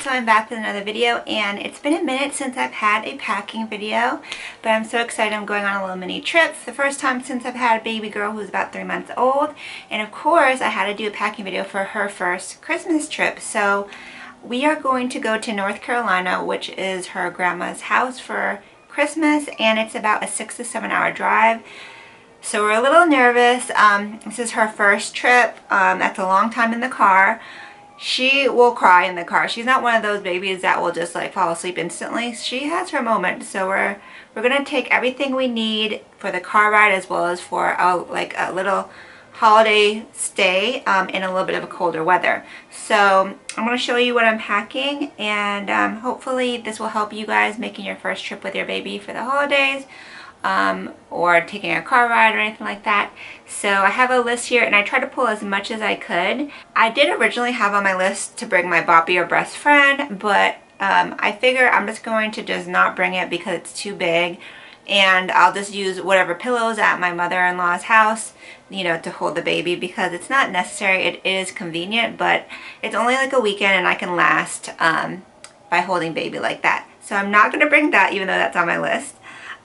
so I'm back with another video, and it's been a minute since I've had a packing video, but I'm so excited. I'm going on a little mini trip. The first time since I've had a baby girl who's about 3 months old, and of course I had to do a packing video for her first Christmas trip. So we are going to go to North Carolina, which is her grandma's house, for Christmas, and it's about a 6 to 7 hour drive. So we're a little nervous. This is her first trip. That's a long time in the car. She will cry in the car. She's not one of those babies that will just like fall asleep instantly. She has her moment. So we're gonna take everything we need for the car ride, as well as for a little holiday stay in a little bit of a colder weather. So I'm going to show you what I'm packing, and hopefully this will help you guys making your first trip with your baby for the holidays, or taking a car ride or anything like that. So I have a list here, and I tried to pull as much as I could. I did originally have on my list to bring my boppy or breast friend, but I figure I'm just going to just not bring it because it's too big, and I'll just use whatever pillows at my mother-in-law's house, you know, to hold the baby, because it's not necessary. It is convenient, but it's only like a weekend and I can last by holding baby like that. So I'm not going to bring that, even though that's on my list.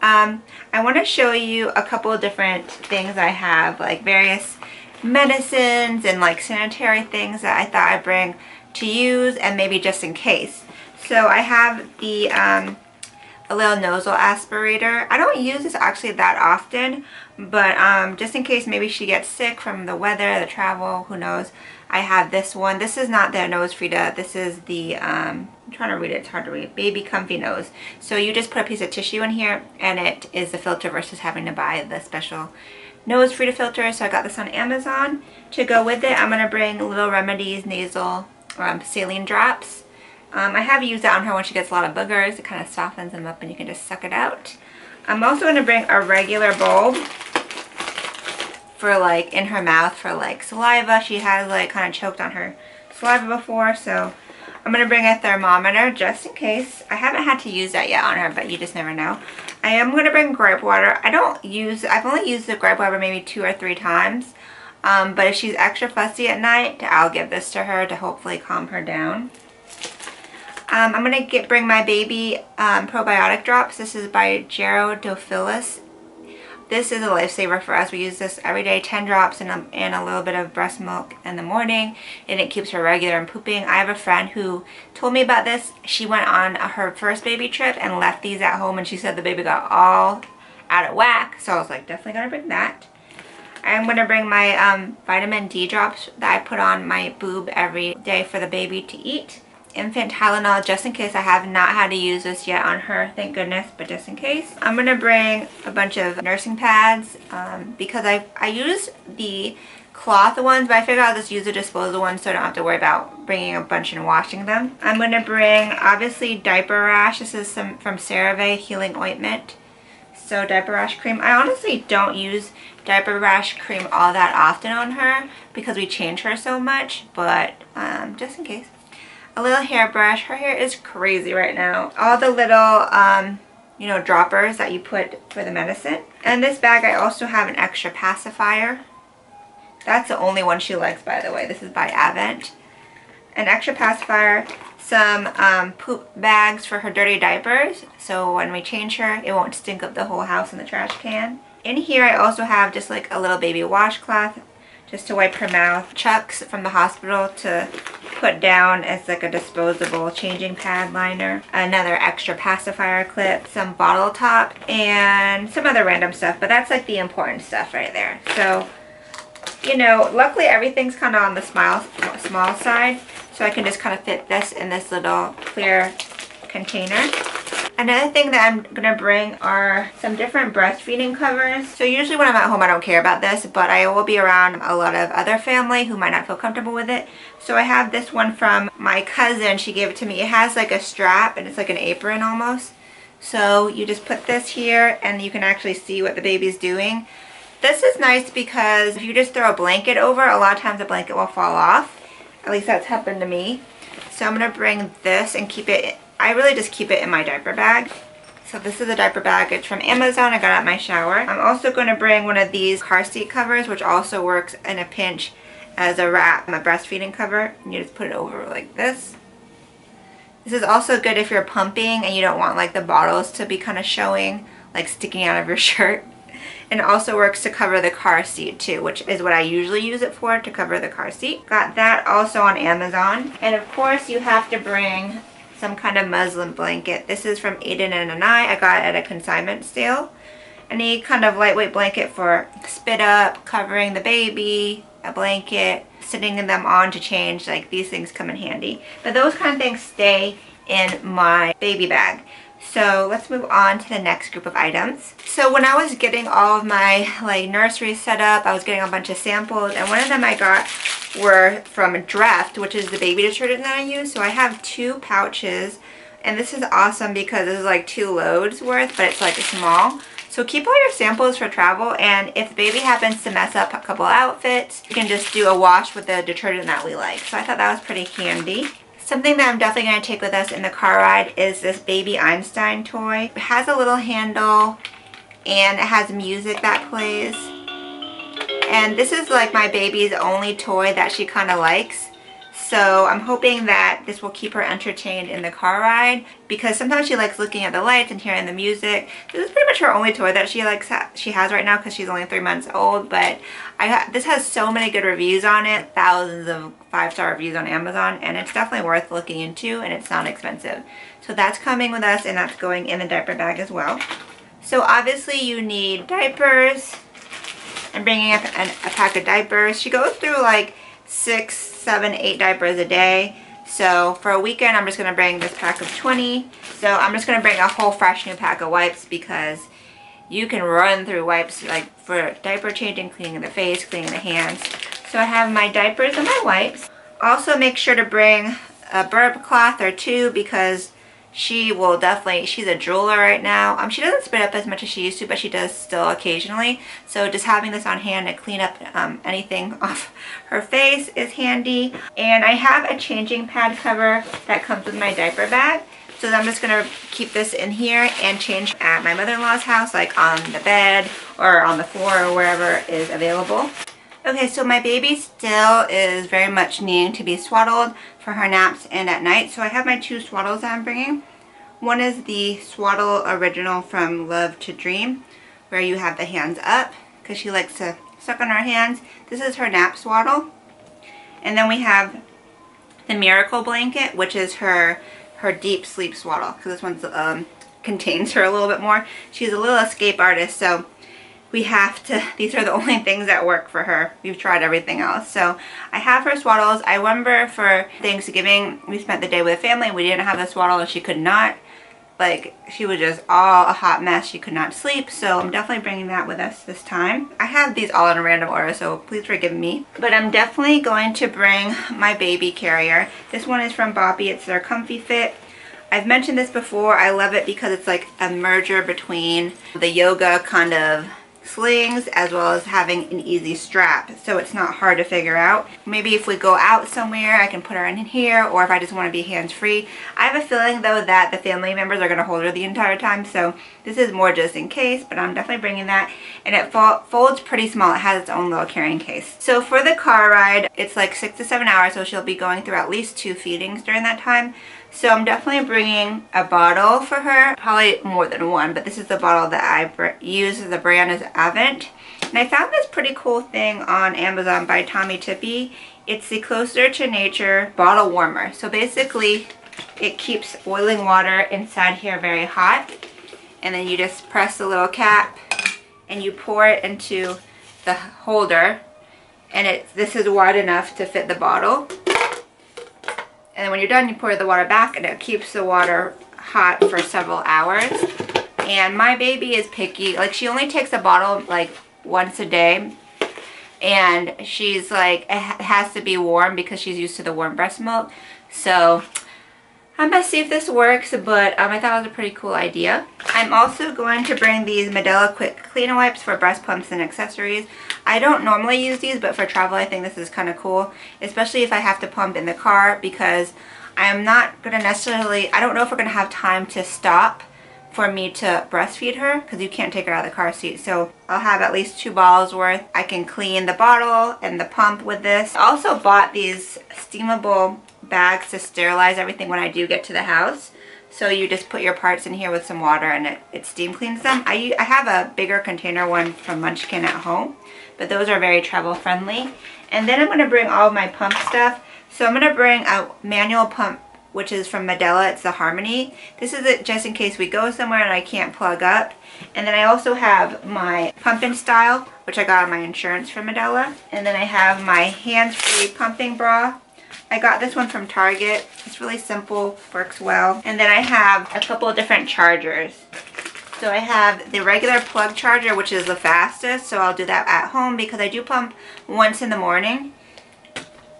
I want to show you a couple of different things I have, like various medicines and like sanitary things that I thought I'd bring to use, and maybe just in case. So I have the a little nasal aspirator. I don't use this actually that often, but just in case maybe she gets sick from the weather, the travel, who knows. I have this one. This is not the Nose Frida. This is the, I'm trying to read it, it's hard to read, Baby Comfy Nose. So you just put a piece of tissue in here, and it is the filter versus having to buy the special Nose Frida filter. So I got this on Amazon. To go with it, I'm going to bring Little Remedies nasal saline drops. I have used that on her when she gets a lot of boogers. It kind of softens them up and you can just suck it out. I'm also going to bring a regular bulb for like in her mouth for like saliva. She has like kind of choked on her saliva before, so I'm going to bring a thermometer just in case. I haven't had to use that yet on her, but you just never know. I am going to bring gripe water. I've only used the gripe water maybe 2 or 3 times, but if she's extra fussy at night, I'll give this to her to hopefully calm her down. I'm going to bring my baby probiotic drops. This is by Gerodophilus. This is a lifesaver for us. We use this every day, 10 drops and a little bit of breast milk in the morning, and it keeps her regular and pooping. I have a friend who told me about this. She went on her first baby trip and left these at home, and she said the baby got all out of whack. So I was like, definitely going to bring that. I'm going to bring my vitamin D drops that I put on my boob every day for the baby to eat. Infant Tylenol, just in case. I have not had to use this yet on her, thank goodness, but just in case. I'm going to bring a bunch of nursing pads because I use the cloth ones, but I figured I'll just use the disposable ones so I don't have to worry about bringing a bunch and washing them. I'm going to bring, obviously, diaper rash. This is some from CeraVe Healing Ointment. So diaper rash cream. I honestly don't use diaper rash cream all that often on her because we change her so much, but just in case. A little hairbrush. Her hair is crazy right now. All the little, you know, droppers that you put for the medicine. And this bag, I also have an extra pacifier. That's the only one she likes, by the way. This is by Avent. An extra pacifier. Some poop bags for her dirty diapers, so when we change her, it won't stink up the whole house in the trash can. In here, I also have just like a little baby washcloth, just to wipe her mouth. Chucks from the hospital to put down as like a disposable changing pad liner. Another extra pacifier clip, some bottle top, and some other random stuff, but that's like the important stuff right there. So, you know, luckily everything's kind of on the small side, so I can just kind of fit this in this little clear container. Another thing that I'm going to bring are some different breastfeeding covers. So usually when I'm at home I don't care about this, but I will be around a lot of other family who might not feel comfortable with it. So I have this one from my cousin. She gave it to me. It has like a strap and it's like an apron almost. So you just put this here and you can actually see what the baby's doing. This is nice because if you just throw a blanket over, a lot of times the blanket will fall off. At least that's happened to me. So I'm going to bring this and keep it, I really just keep it in my diaper bag. So this is a diaper bag. It's from Amazon. I got it at my shower. I'm also going to bring one of these car seat covers, which also works in a pinch as a wrap, a breastfeeding cover. And you just put it over like this. This is also good if you're pumping and you don't want like the bottles to be kind of showing, like sticking out of your shirt. And it also works to cover the car seat too, which is what I usually use it for, to cover the car seat. Got that also on Amazon. And of course you have to bring some kind of muslin blanket. This is from Aiden and I got it at a consignment sale. Any kind of lightweight blanket for spit up, covering the baby, a blanket, sitting in them on to change, like these things come in handy. But those kind of things stay in my baby bag. So let's move on to the next group of items. So when I was getting all of my like nursery set up, I was getting a bunch of samples, and one of them I got were from Dreft, which is the baby detergent that I use. So I have 2 pouches, and this is awesome because this is like 2 loads worth, but it's like small. So keep all your samples for travel, and if the baby happens to mess up a couple outfits, you can just do a wash with the detergent that we like. So I thought that was pretty handy. Something that I'm definitely going to take with us in the car ride is this baby Einstein toy. It has a little handle and it has music that plays. And this is like my baby's only toy that she kind of likes. So I'm hoping that this will keep her entertained in the car ride, because sometimes she likes looking at the lights and hearing the music. This is pretty much her only toy that she has right now because she's only 3 months old, but this has so many good reviews on it, thousands of 5-star reviews on Amazon, and it's definitely worth looking into, and it's not expensive. So that's coming with us, and that's going in the diaper bag as well. So obviously you need diapers. I'm bringing up a pack of diapers. She goes through like 6, 7, 8 diapers a day. So for a weekend, I'm just going to bring this pack of 20. So I'm just going to bring a whole fresh new pack of wipes, because you can run through wipes like for diaper changing, cleaning the face, cleaning the hands. So I have my diapers and my wipes. Also make sure to bring a burp cloth or 2, because she will definitely, she's a drooler right now. She doesn't spit up as much as she used to, but she does still occasionally. So just having this on hand to clean up anything off her face is handy. And I have a changing pad cover that comes with my diaper bag. So I'm just going to keep this in here and change at my mother-in-law's house, like on the bed or on the floor or wherever is available. Okay, so my baby still is very much needing to be swaddled for her naps and at night. So I have my 2 swaddles that I'm bringing. One is the Swaddle Original from Love to Dream, where you have the hands up, because she likes to suck on her hands. This is her nap swaddle. And then we have the Miracle Blanket, which is her deep sleep swaddle, because this one contains her a little bit more. She's a little escape artist, so we have to, these are the only things that work for her. We've tried everything else. So I have her swaddles. I remember for Thanksgiving, we spent the day with the family. We didn't have the swaddle, and she could not, like, she was just all a hot mess. She could not sleep. So I'm definitely bringing that with us this time. I have these all in a random order, so please forgive me. But I'm definitely going to bring my baby carrier. This one is from Boppy. It's their Comfy Fit. I've mentioned this before. I love it because it's like a merger between the yoga kind of slings as well as having an easy strap, so it's not hard to figure out. Maybe if we go out somewhere, I can put her in here, or if I just want to be hands-free. I have a feeling though that the family members are going to hold her the entire time, so this is more just in case, but I'm definitely bringing that. And it folds pretty small. It has its own little carrying case. So for the car ride, it's like 6 to 7 hours, so she'll be going through at least 2 feedings during that time. So I'm definitely bringing a bottle for her, probably more than one, but this is the bottle that I use. The brand is Avent. And I found this pretty cool thing on Amazon by Tommy Tippy. It's the Closer to Nature bottle warmer. So basically it keeps boiling water inside here very hot. And then you just press the little cap and you pour it into the holder. And this is wide enough to fit the bottle. And then when you're done, you pour the water back, and it keeps the water hot for several hours. And my baby is picky. Like, she only takes a bottle like once a day. And she's like, it has to be warm because she's used to the warm breast milk. So I'm going to see if this works, but I thought it was a pretty cool idea. I'm also going to bring these Medela Quick Clean Wipes for breast pumps and accessories. I don't normally use these, but for travel I think this is kind of cool, especially if I have to pump in the car, because I'm not going to necessarily, I don't know if we're going to have time to stop for me to breastfeed her because you can't take her out of the car seat. So I'll have at least 2 bottles worth. I can clean the bottle and the pump with this. I also bought these steamable bags to sterilize everything when I do get to the house. So you just put your parts in here with some water and it steam cleans them. I have a bigger container one from Munchkin at home, but those are very travel friendly. And then I'm going to bring all of my pump stuff. So I'm going to bring a manual pump, which is from Medela. It's the Harmony. This is it just in case we go somewhere and I can't plug up. And then I also have my pump-in style, which I got on my insurance from Medela. And then I have my hands-free pumping bra. I got this one from Target. It's really simple, works well. And then I have a couple of different chargers. So I have the regular plug charger, which is the fastest, so I'll do that at home because I do pump once in the morning.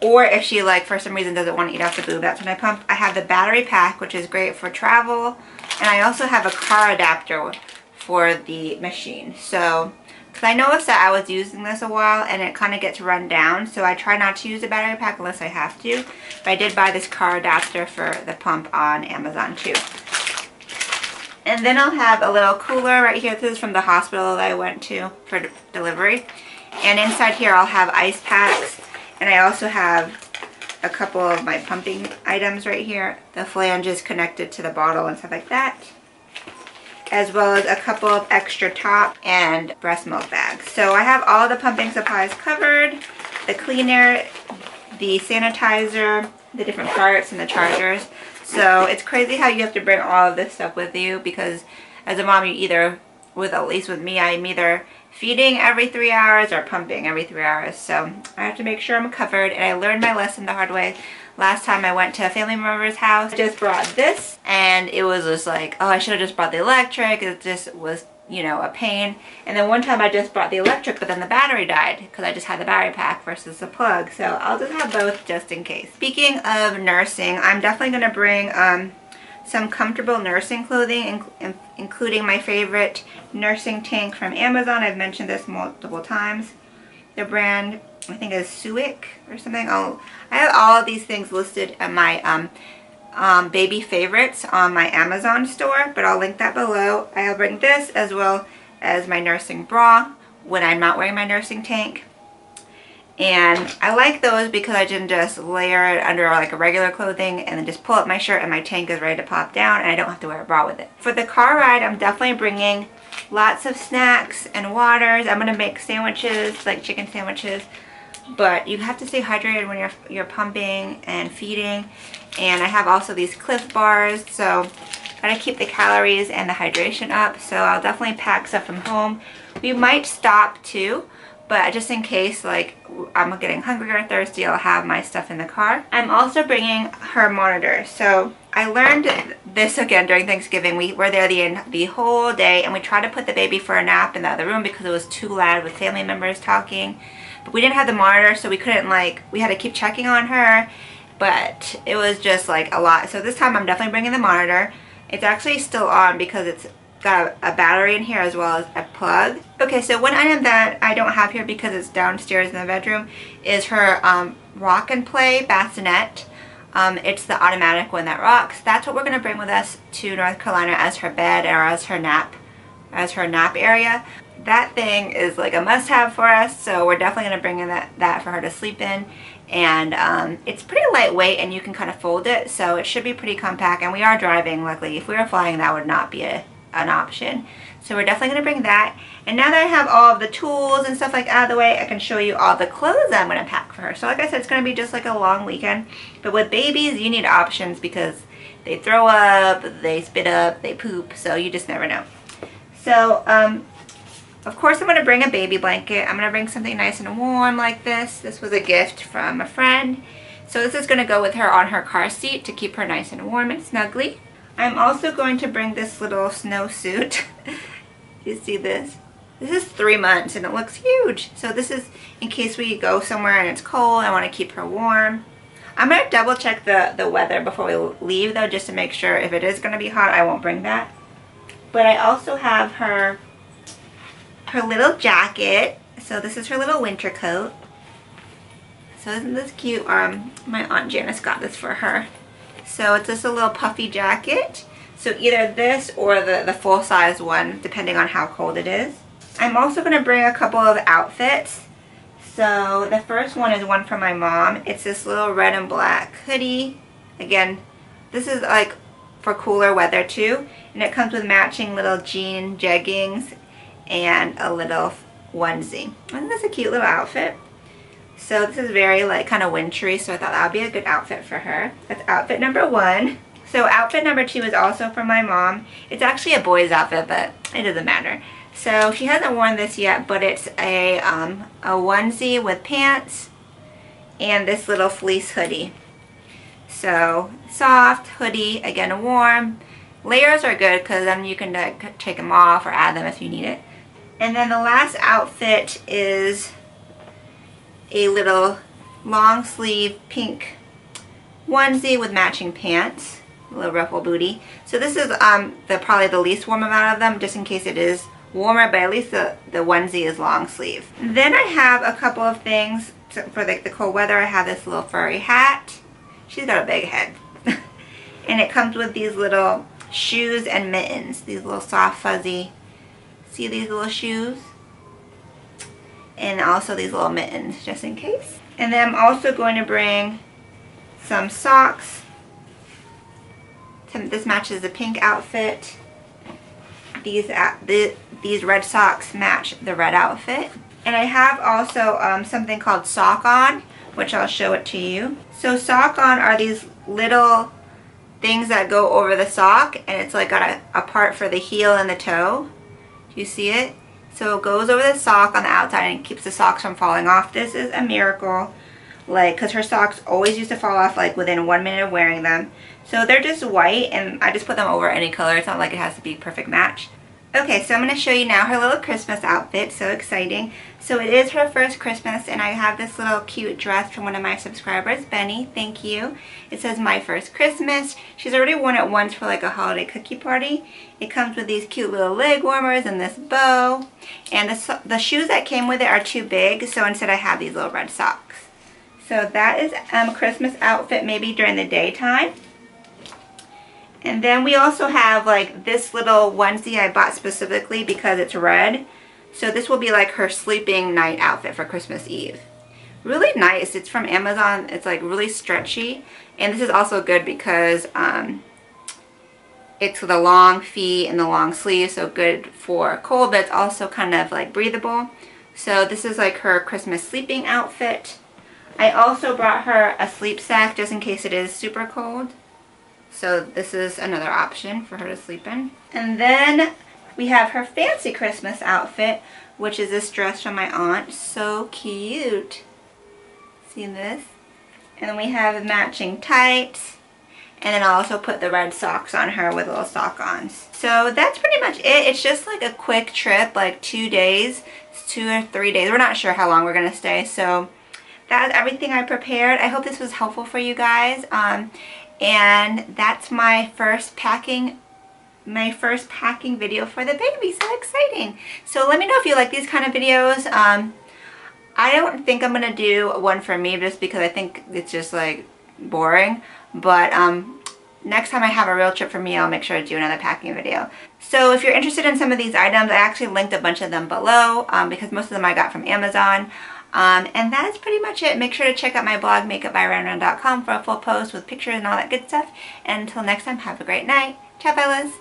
Or if she, like, for some reason doesn't want to eat off the boob, that's when I pump. I have the battery pack, which is great for travel. And I also have a car adapter for the machine. So, because I noticed that I was using this a while and it kind of gets run down. So I try not to use the battery pack unless I have to. But I did buy this car adapter for the pump on Amazon too. And then I'll have a little cooler right here. This is from the hospital that I went to for delivery. And inside here I'll have ice packs. And I also have a couple of my pumping items right here. The flanges connected to the bottle and stuff like that. As well as a couple of extra top and breast milk bags. So I have all the pumping supplies covered. The cleaner, the sanitizer, the different parts, and the chargers. So it's crazy how you have to bring all of this stuff with you because as a mom you either, at least with me, I'm either feeding every 3 hours or pumping every 3 hours. So I have to make sure I'm covered, and I learned my lesson the hard way. Last time I went to a family member's house, I just brought this and it was just like, oh, I should have just brought the electric. It just was, you know, a pain. And then one time I just brought the electric, but then the battery died because I just had the battery pack versus the plug. So I'll just have both just in case. Speaking of nursing, I'm definitely going to bring some comfortable nursing clothing, including my favorite nursing tank from Amazon. I've mentioned this multiple times. The brand, I think, is Suic or something. I have all of these things listed in my baby favorites on my Amazon store, but I'll link that below. I'll bring this as well as my nursing bra when I'm not wearing my nursing tank. And I like those because I can just layer it under like a regular clothing and then just pull up my shirt and my tank is ready to pop down and I don't have to wear a bra with it. For the car ride, I'm definitely bringing lots of snacks and waters. I'm going to make sandwiches, like chicken sandwiches. But you have to stay hydrated when you're pumping and feeding. And I have also these Cliff bars, so gotta keep the calories and the hydration up. So I'll definitely pack stuff from home. We might stop too, but just in case, like, I'm getting hungry or thirsty, I'll have my stuff in the car. I'm also bringing her monitor. So I learned this again during Thanksgiving. We were there the whole day, and we tried to put the baby for a nap in the other room because it was too loud with family members talking. But we didn't have the monitor, so we couldn't, like, we had to keep checking on her. But it was just like a lot. So this time I'm definitely bringing the monitor. It's actually still on because it's got a battery in here as well as a plug. Okay, so one item that I don't have here because it's downstairs in the bedroom is her Rock and Play Bassinet. It's the automatic one that rocks. That's what we're going to bring with us to North Carolina as her bed or as her nap area. That thing is like a must-have for us, so we're definitely going to bring in that for her to sleep in. And it's pretty lightweight and you can kind of fold it, so it should be pretty compact. And we are driving, luckily. If we were flying, that would not be an option. So we're definitely going to bring that. And now that I have all of the tools and stuff like out of the way, I can show you all the clothes I'm going to pack for her. So like I said, it's going to be just like a long weekend. But with babies, you need options because they throw up, they spit up, they poop, so you just never know. So, of course, I'm going to bring a baby blanket. I'm going to bring something nice and warm like this. This was a gift from a friend. So this is going to go with her on her car seat to keep her nice and warm and snuggly. I'm also going to bring this little snowsuit. You see this? This is 3 months and it looks huge. So this is in case we go somewhere and it's cold. I want to keep her warm. I'm going to double check the weather before we leave though, just to make sure if it is going to be hot, I won't bring that. But I also have her little jacket. So this is her little winter coat. So isn't this cute? My Aunt Janice got this for her. So it's just a little puffy jacket. So either this or the full-size one, depending on how cold it is. I'm also going to bring a couple of outfits. So the first one is one for my mom. It's this little red and black hoodie. Again, this is like for cooler weather too. And it comes with matching little jean jeggings and a little onesie. I think that's a cute little outfit. So this is very like kind of wintry, so I thought that would be a good outfit for her. That's outfit number one. So outfit number two is also for my mom. It's actually a boy's outfit, but it doesn't matter. So she hasn't worn this yet, but it's a onesie with pants and this little fleece hoodie. So soft hoodie, again warm. Layers are good because then you can take them off or add them if you need it. And then the last outfit is a little long sleeve pink onesie with matching pants. A little ruffle booty. So this is probably the least warm amount of them, just in case it is warmer, but at least the onesie is long sleeve. Then I have a couple of things for the cold weather. I have this little furry hat. She's got a big head. And it comes with these little shoes and mittens. These little soft fuzzy, see these little shoes? And also these little mittens, just in case. And then I'm also going to bring some socks. This matches the pink outfit. These red socks match the red outfit. And I have also something called Sock On, which I'll show it to you. So Sock On are these little things that go over the sock, and it's like got a part for the heel and the toe. Do you see it? So it goes over the sock on the outside and keeps the socks from falling off. This is a miracle, like, because her socks always used to fall off like within 1 minute of wearing them. So they're just white, and I just put them over any color. It's not like it has to be a perfect match. Okay, so I'm going to show you now her little Christmas outfit. So exciting. So it is her first Christmas, and I have this little cute dress from one of my subscribers, Benny. Thank you. It says My First Christmas. She's already worn it once for like a holiday cookie party. It comes with these cute little leg warmers and this bow. And the shoes that came with it are too big, so instead I have these little red socks. So that is a Christmas outfit maybe during the daytime. And then we also have like this little onesie I bought specifically because it's red. So this will be like her sleeping night outfit for Christmas Eve. Really nice. It's from Amazon. It's like really stretchy. And this is also good because it's the long feet and the long sleeves. So good for cold, but it's also kind of like breathable. So this is like her Christmas sleeping outfit. I also brought her a sleep sack just in case it is super cold. So this is another option for her to sleep in. And then we have her fancy Christmas outfit, which is this dress from my aunt. So cute. See this? And then we have matching tights. And then I also put the red socks on her with little sock-ons. So that's pretty much it. It's just like a quick trip, like 2 days, 2 or 3 days. We're not sure how long we're going to stay. So that's everything I prepared. I hope this was helpful for you guys. And that's my first packing video for the baby. So exciting. So let me know if you like these kind of videos. I don't think I'm gonna do one for me just because I think it's just like boring, but next time I have a real trip for me, I'll make sure to do another packing video. So if you're interested in some of these items, I actually linked a bunch of them below because most of them I got from Amazon. And that is pretty much it. Make sure to check out my blog, makeupbyranran.com, for a full post with pictures and all that good stuff. And until next time, have a great night. Ciao, fellas.